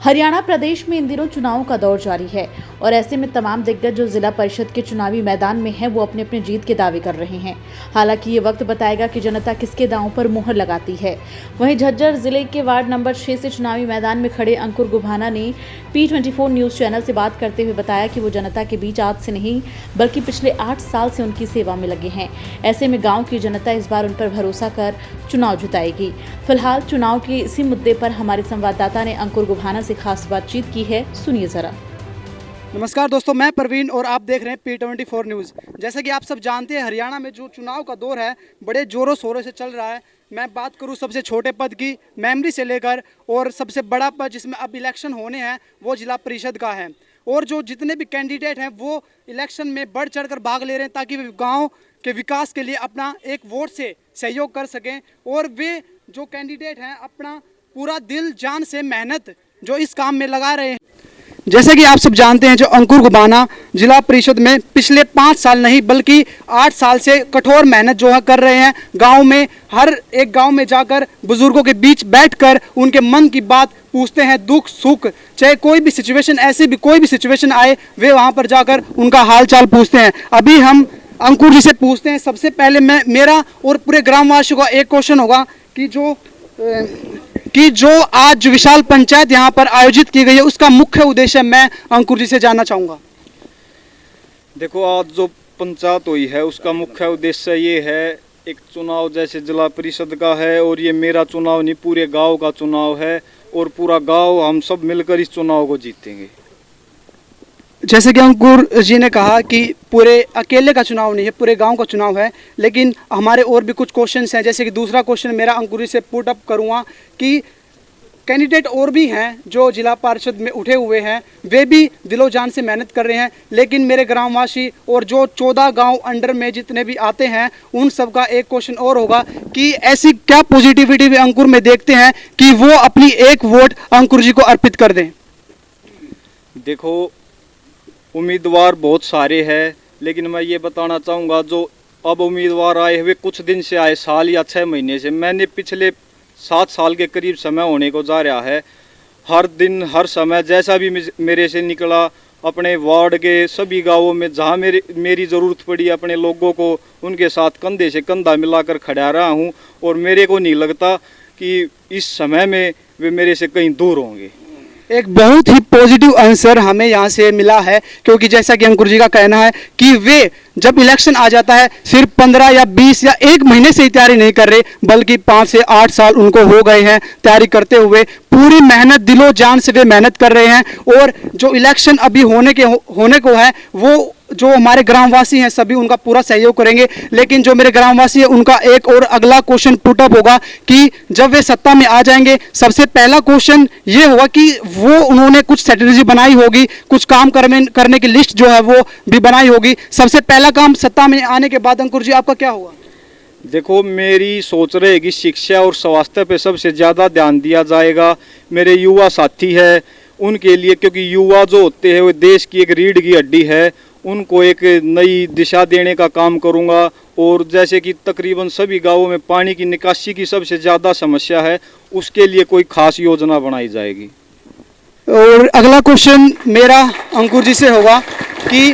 हरियाणा प्रदेश में इन दिनों चुनावों का दौर जारी है और ऐसे में तमाम दिग्गज जो जिला परिषद के चुनावी मैदान में हैं वो अपने अपने जीत के दावे कर रहे हैं। हालांकि ये वक्त बताएगा कि जनता किसके दांव पर मुहर लगाती है। वहीं झज्जर जिले के वार्ड नंबर 6 से चुनावी मैदान में खड़े अंकुर गुभाना ने P24 न्यूज चैनल से बात करते हुए बताया कि वो जनता के बीच आज से नहीं बल्कि पिछले 8 साल से उनकी सेवा में लगे हैं। ऐसे में गाँव की जनता इस बार उन पर भरोसा कर चुनाव जिताएगी। फिलहाल चुनाव के इसी मुद्दे पर हमारे संवाददाता ने अंकुर गुभाना से खास बातचीत की है, सुनिए जरा। नमस्कार दोस्तों, मैं प्रवीण और आप देख रहे हैं P24 न्यूज़। जैसा कि आप सब जानते हैं, हरियाणा में जो चुनाव का दौर है बड़े ज़ोरों शोरों से चल रहा है। मैं बात करूं सबसे छोटे पद की मेमरी से लेकर और सबसे बड़ा पद जिसमें अब इलेक्शन होने हैं वो जिला परिषद का है। और जो जितने भी कैंडिडेट हैं वो इलेक्शन में बढ़ चढ़ कर भाग ले रहे हैं ताकि वे गाँव के विकास के लिए अपना एक वोट से सहयोग कर सकें। और वे जो कैंडिडेट हैं अपना पूरा दिल जान से मेहनत जो इस काम में लगा रहे हैं। जैसे कि आप सब जानते हैं, जो अंकुर गुभाना जिला परिषद में पिछले 5 साल नहीं बल्कि 8 साल से कठोर मेहनत जो है कर रहे हैं। गांव में हर एक गांव में जाकर बुजुर्गों के बीच बैठकर उनके मन की बात पूछते हैं, दुख सुख, चाहे कोई भी सिचुएशन ऐसी भी कोई भी सिचुएशन आए वे वहां पर जाकर उनका हाल चाल पूछते हैं। अभी हम अंकुर जी से पूछते हैं। सबसे पहले मेरा और पूरे ग्रामवासियों का एक क्वेश्चन होगा कि जो आज विशाल पंचायत यहाँ पर आयोजित की गई है उसका मुख्य उद्देश्य मैं अंकुर जी से जानना चाहूँगा। देखो, आज जो पंचायत हुई है उसका मुख्य उद्देश्य ये है, एक चुनाव जैसे जिला परिषद का है और ये मेरा चुनाव नहीं पूरे गांव का चुनाव है और पूरा गांव हम सब मिलकर इस चुनाव को जीतेंगे। जैसे कि अंकुर जी ने कहा कि पूरे अकेले का चुनाव नहीं है, पूरे गांव का चुनाव है। लेकिन हमारे और भी कुछ क्वेश्चंस हैं। जैसे कि दूसरा क्वेश्चन मेरा अंकुर जी से पुट अप करूंगा कि कैंडिडेट और भी हैं जो जिला परिषद में उठे हुए हैं, वे भी दिलो जान से मेहनत कर रहे हैं। लेकिन मेरे ग्रामवासी और जो 14 गांव अंडर में जितने भी आते हैं उन सब का एक क्वेश्चन और होगा कि ऐसी क्या पॉजिटिविटी वे अंकुर में देखते हैं कि वो अपनी एक वोट अंकुर जी को अर्पित कर दें। देखो, उम्मीदवार बहुत सारे हैं, लेकिन मैं ये बताना चाहूँगा जो अब उम्मीदवार आए हुए कुछ दिन से आए, साल या 6 महीने से, मैंने पिछले 7 साल के करीब समय होने को जा रहा है। हर दिन हर समय जैसा भी मेरे से निकला अपने वार्ड के सभी गांवों में जहां मेरी ज़रूरत पड़ी अपने लोगों को उनके साथ कंधे से कंधा मिलाकर खड़ा रहा हूं और मेरे को नहीं लगता कि इस समय में वे मेरे से कहीं दूर होंगे। एक बहुत ही पॉजिटिव आंसर हमें यहाँ से मिला है, क्योंकि जैसा कि अंकुर जी का कहना है कि वे जब इलेक्शन आ जाता है सिर्फ 15 या 20 या 1 महीने से ही तैयारी नहीं कर रहे बल्कि 5 से 8 साल उनको हो गए हैं तैयारी करते हुए। पूरी मेहनत दिलो जान से वे मेहनत कर रहे हैं। और जो इलेक्शन अभी होने को है वो जो हमारे ग्रामवासी हैं सभी उनका पूरा सहयोग करेंगे। लेकिन जो मेरे ग्रामवासी है उनका एक और अगला क्वेश्चन पुट अप होगा कि जब वे सत्ता में आ जाएंगे सबसे पहला क्वेश्चन ये होगा कि वो उन्होंने कुछ स्ट्रेटेजी बनाई होगी, कुछ काम करने की लिस्ट जो है वो भी बनाई होगी। सबसे पहला काम सत्ता में आने के बाद अंकुर जी आपका क्या होगा? देखो, मेरी सोच रहेगी शिक्षा और स्वास्थ्य पे सबसे ज़्यादा ध्यान दिया जाएगा। मेरे युवा साथी है उनके लिए, क्योंकि युवा जो होते हैं वो देश की एक रीढ़ की हड्डी है, उनको एक नई दिशा देने का काम करूंगा। और जैसे कि तकरीबन सभी गांवों में पानी की निकासी की सबसे ज़्यादा समस्या है, उसके लिए कोई खास योजना बनाई जाएगी। और अगला क्वेश्चन मेरा अंकुर जी से होगा कि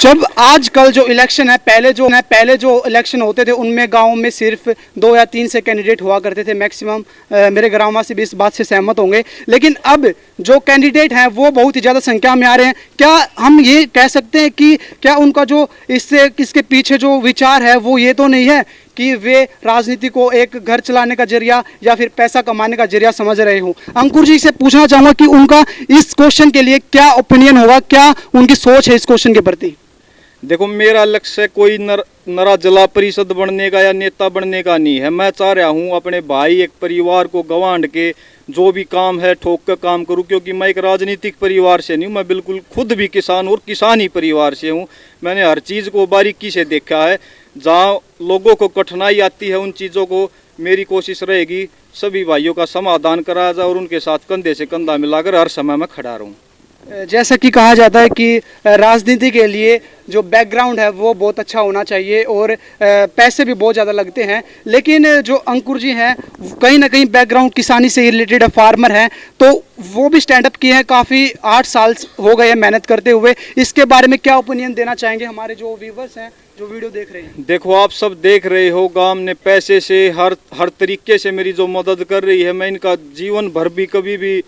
जब आजकल जो इलेक्शन है, पहले जो इलेक्शन होते थे उनमें गांव में सिर्फ 2 या 3 से कैंडिडेट हुआ करते थे मैक्सिमम। मेरे ग्रामवासी भी इस बात से सहमत होंगे। लेकिन अब जो कैंडिडेट हैं वो बहुत ही ज़्यादा संख्या में आ रहे हैं। क्या हम ये कह सकते हैं कि क्या उनका जो इसके पीछे जो विचार है वो ये तो नहीं है कि वे राजनीति को एक घर चलाने का जरिया या फिर पैसा कमाने का जरिया समझ रहे हो? अंकुर जी से पूछना चाहूँगा कि उनका इस क्वेश्चन के लिए क्या ओपिनियन होगा, क्या उनकी सोच है इस क्वेश्चन के प्रति? देखो, मेरा लक्ष्य कोई नरा जिला परिषद बनने का या नेता बनने का नहीं है। मैं चाह रहा हूँ अपने भाई एक परिवार को गंवाड़ के जो भी काम है ठोक कर काम करूँ, क्योंकि मैं एक राजनीतिक परिवार से नहीं हूँ, मैं बिल्कुल खुद भी किसान और किसान ही परिवार से हूँ। मैंने हर चीज़ को बारीकी से देखा है। जहाँ लोगों को कठिनाई आती है उन चीज़ों को मेरी कोशिश रहेगी सभी भाइयों का समाधान कराया जाए और उनके साथ कंधे से कंधा मिलाकर हर समय में खड़ा रहूँ। जैसा कि कहा जाता है कि राजनीति के लिए जो बैकग्राउंड है वो बहुत अच्छा होना चाहिए और पैसे भी बहुत ज़्यादा लगते हैं, लेकिन जो अंकुर जी हैं कहीं ना कहीं बैकग्राउंड किसानी से रिलेटेड फार्मर हैं, तो वो भी स्टैंड अप किए हैं, काफ़ी 8 साल हो गए हैं मेहनत करते हुए। इसके बारे में क्या ओपिनियन देना चाहेंगे हमारे जो व्यूवर्स हैं जो वीडियो देख रहे हैं? देखो, आप सब देख रहे हो, गांव ने पैसे से हर तरीके से मेरी जो मदद कर रही है, मैं इनका जीवन भर भी कभी भी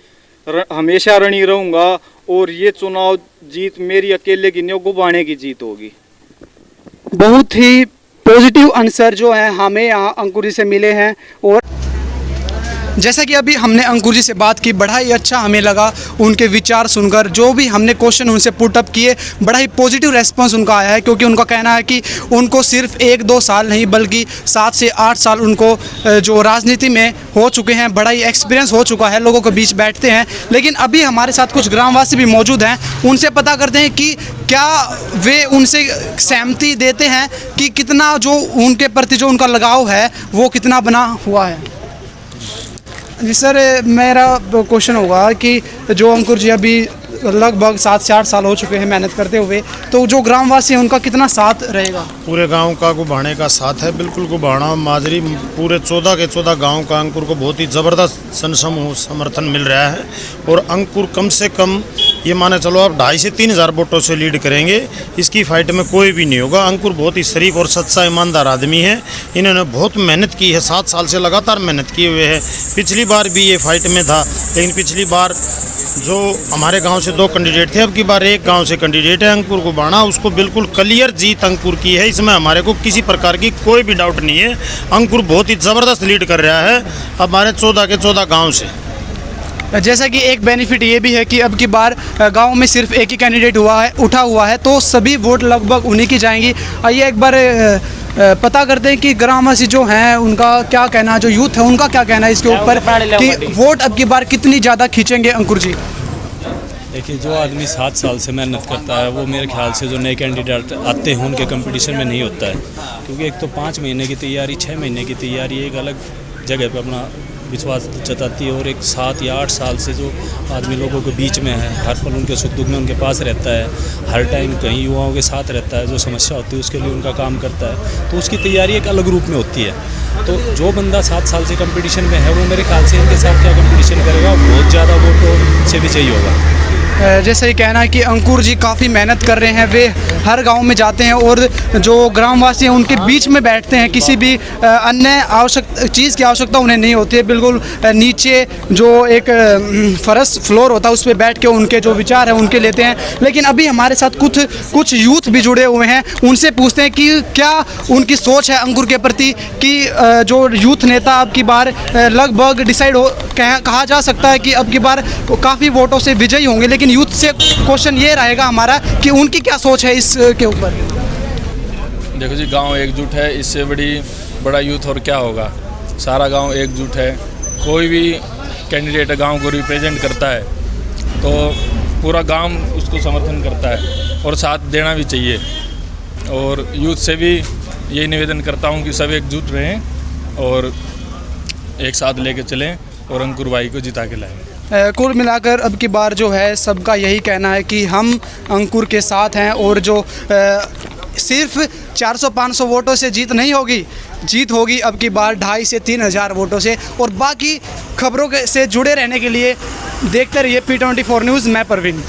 हमेशा ऋणी रहूंगा। और ये चुनाव जीत मेरी अकेले की नहीं, गुबाने की जीत होगी। बहुत ही पॉजिटिव आंसर जो है हमें यहाँ अंकुर जी से मिले हैं। और जैसा कि अभी हमने अंकुर जी से बात की, बड़ा ही अच्छा हमें लगा उनके विचार सुनकर। जो भी हमने क्वेश्चन उनसे पुट अप किए, बड़ा ही पॉजिटिव रेस्पॉन्स उनका आया है, क्योंकि उनका कहना है कि उनको सिर्फ 1-2 साल नहीं बल्कि 7 से 8 साल उनको जो राजनीति में हो चुके हैं, बड़ा ही एक्सपीरियंस हो चुका है, लोगों के बीच बैठते हैं। लेकिन अभी हमारे साथ कुछ ग्रामवासी भी मौजूद हैं, उनसे पता करते हैं कि क्या वे उनसे सहमति देते हैं कि कितना जो उनके प्रति जो उनका लगाव है वो कितना बना हुआ है। जी सर, मेरा क्वेश्चन होगा कि जो अंकुर जी अभी लगभग 7 से 8 साल हो चुके हैं मेहनत करते हुए, तो जो ग्रामवासी हैं उनका कितना साथ रहेगा? पूरे गांव का गुबाणे का साथ है, बिल्कुल गुबाणा माजरी पूरे 14 के 14 गांव का अंकुर को बहुत ही ज़बरदस्त समर्थन मिल रहा है। और अंकुर कम से कम ये माने चलो आप 2,500 से 3,000 वोटों से लीड करेंगे, इसकी फाइट में कोई भी नहीं होगा। अंकुर बहुत ही शरीफ और सच्चा ईमानदार आदमी है, इन्होंने बहुत मेहनत की है, 7 साल से लगातार मेहनत किए हुए हैं। पिछली बार भी ये फाइट में था, लेकिन पिछली बार जो हमारे गांव से 2 कैंडिडेट थे, अब की बार एक गांव से कैंडिडेट है अंकुर गुबाणा, उसको बिल्कुल क्लियर जीत अंकुर की है। इसमें हमारे को किसी प्रकार की कोई भी डाउट नहीं है। अंकुर बहुत ही ज़बरदस्त लीड कर रहा है हमारे 14 के 14 गाँव से। जैसा कि एक बेनिफिट ये भी है कि अब की बार गांव में सिर्फ एक ही कैंडिडेट उठा हुआ है, तो सभी वोट लगभग उन्हीं की जाएंगी। आइए एक बार पता करते हैं कि ग्रामवासी जो हैं उनका क्या कहना, जो यूथ है उनका क्या कहना है इसके ऊपर कि वोट अब की बार कितनी ज़्यादा खींचेंगे अंकुर जी। देखिए, जो आदमी 7 साल से मेहनत करता है वो मेरे ख्याल से जो नए कैंडिडेट आते हैं उनके कंपटीशन में नहीं होता है, क्योंकि एक तो 5 महीने की तैयारी, 6 महीने की तैयारी एक अलग जगह पे अपना विश्वास जताती है। और एक 7 या 8 साल से जो आदमी लोगों के बीच में है, हर पल उनके सुख दुख में उनके पास रहता है, हर टाइम कहीं युवाओं के साथ रहता है, जो समस्या होती है उसके लिए उनका काम करता है, तो उसकी तैयारी एक अलग रूप में होती है। तो जो बंदा 7 साल से कंपटीशन में है वो मेरे ख्याल से इनके साथ क्या कंपटीशन करेगा, बहुत ज़्यादा वोटों से विजयी होगा। जैसे ही कहना है कि अंकुर जी काफ़ी मेहनत कर रहे हैं, वे हर गांव में जाते हैं और जो ग्रामवासी हैं उनके बीच में बैठते हैं, किसी भी अन्य चीज़ की आवश्यकता उन्हें नहीं होती है। बिल्कुल नीचे जो एक फर्श फ्लोर होता है उस पर बैठ के उनके जो विचार हैं उनके लेते हैं। लेकिन अभी हमारे साथ कुछ यूथ भी जुड़े हुए हैं, उनसे पूछते हैं कि क्या उनकी सोच है अंकुर के प्रति, कि जो यूथ नेता अब की बार लगभग डिसाइड कहा जा सकता है कि अब की बार काफ़ी वोटों से विजयी होंगे। लेकिन यूथ से क्वेश्चन ये रहेगा हमारा कि उनकी क्या सोच है इसके ऊपर। देखो जी, गांव एकजुट है, इससे बड़ा यूथ और क्या होगा। सारा गांव एकजुट है, कोई भी कैंडिडेट गांव को रिप्रेजेंट करता है तो पूरा गांव उसको समर्थन करता है और साथ देना भी चाहिए। और यूथ से भी यही निवेदन करता हूं कि सब एकजुट रहें और एक साथ लेके चलें और अंकुर भाई को जिता के लाएं। कुल मिलाकर अब की बार जो है सबका यही कहना है कि हम अंकुर के साथ हैं, और जो सिर्फ 400-500 वोटों से जीत नहीं होगी, जीत होगी अब की बार 2,500 से 3,000 वोटों से। और बाकी खबरों से जुड़े रहने के लिए देखते रहिए P24 न्यूज़। मैं परवीन।